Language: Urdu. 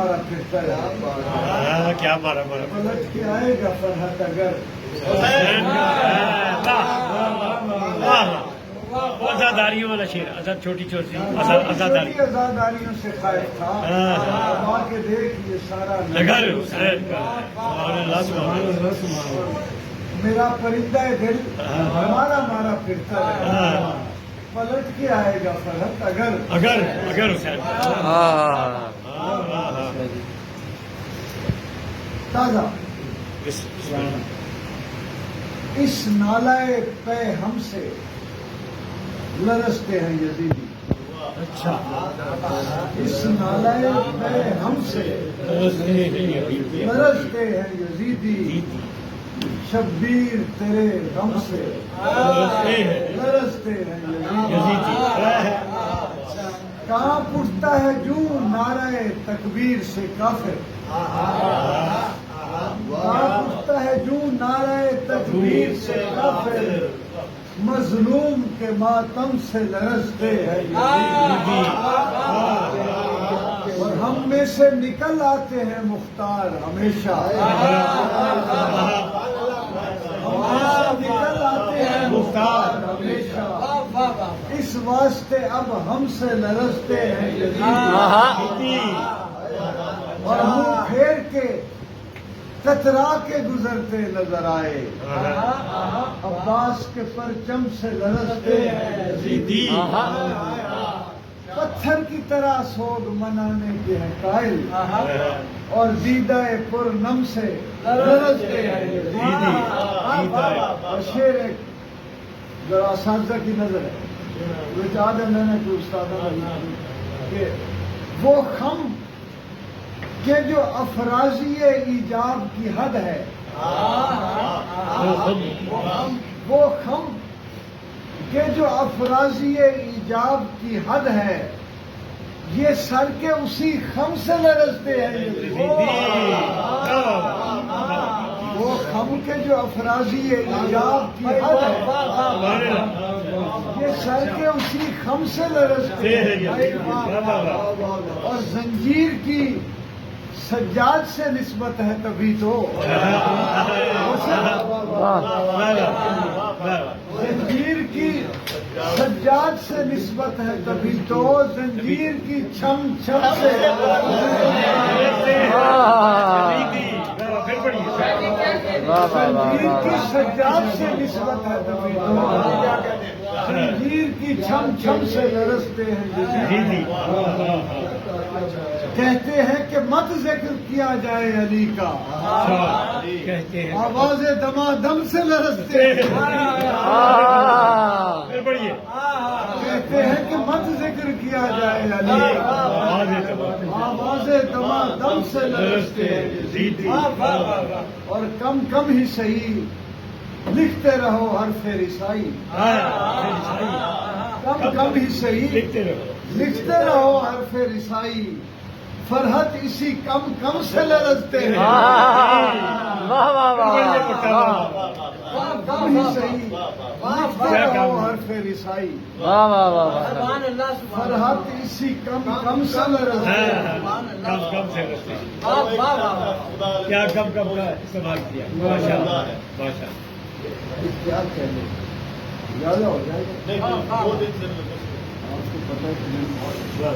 مارا پھرتا ہے، کیا مارا مارا پلٹ کے آئے گا فرحت اگر ازاداریوں والا شیر، ازاد چھوٹی چھوٹی ازاداری، چھوٹی آزاداریوں سے خائف تھا، ماں کے دیکھ یہ سارا نگر میرا پرندہ دل ہمارا مارا پھرتا ہے، پلٹ کے آئے گا فرحت اگر اگر حسین تازہ اس نالائے پہ ہم سے لرزتے ہیں یزیدی، اچھا اس نالائے پہ ہم سے لرزتے ہیں یزیدی، شبیر تیرے غم سے لرزتے ہیں یزیدی، کانپ اٹھتا ہے جو نعرہ تکبیر سے کافر، کانپ اٹھتا ہے جو نعرہ تکبیر سے کافر، مظلوم کے ماتم سے لرزتے ہیں یزیدی، اور ہم میں سے نکل آتے ہیں مختار ہمیشہ، نکل آتے ہیں مختار ہمیشہ، اس واسطے اب ہم سے لرزتے ہیں یزیدی، اور منہ پھیر کے کترا کے گزرتے نظر آئے، عباس کے پرچم سے لرزتے ہیں یزیدی، پتھر کی طرح سوگ منانے کے ہیں قائل، اور دیدہ پر نم سے لرزتے ہیں یزیدی، اور شیر ایک ذرا اساتذہ کی نظر ہے، وہ چاہتے میں نے کوئی استاد کہ وہ خم کہ جو افرازی ایجاب کی حد ہے، وہ خم کہ جو افرازی ایجاب کی حد ہے، یہ سر کے اسی خم سے لرزتے ہیں یزیدی، وہ خم کے جو افرازی ایجاب کی حد ہے، یہ سر کے اسی خم سے لرزتے ہیں، اور زنجیر کی سجاد سے نسبت ہے تبھی تو، زنجیر کی سجاد سے نسبت ہے تبھی تو، زنجیر کی چھم چھم سے، زنجیر کی سجاد سے نسبت ہے تبھی تو، زنجیر کی چھم چھم سے لرزتے ہیں یزیدی، کہتے ہیں کہ مت ذکر کیا جائے علی کا، آواز دمادم سے لرزتے ہیں، کہتے ہیں کہ مت ذکر کیا جائے علی کا، آواز دمادم سے لرزتے ہیں یزیدی، اور کم کم ہی صحیح لکھتے رہو حرف رسائی، کم کم ہی صحیح لکھتے رہو حرف رسائی، فرحت اسی کم کم سے لرزتے ہیں، کم ہی صحیح لکھتے رہو حرف رسائی، فرحت اسی کم کم سے لرزتے ہیں، کیا کم کم کا استعمال کیا، ماشاء اللہ ماشاء اللہ، کیا کہنے زیادہ ہو جائے گا، آپ کو پتہ ہے کہ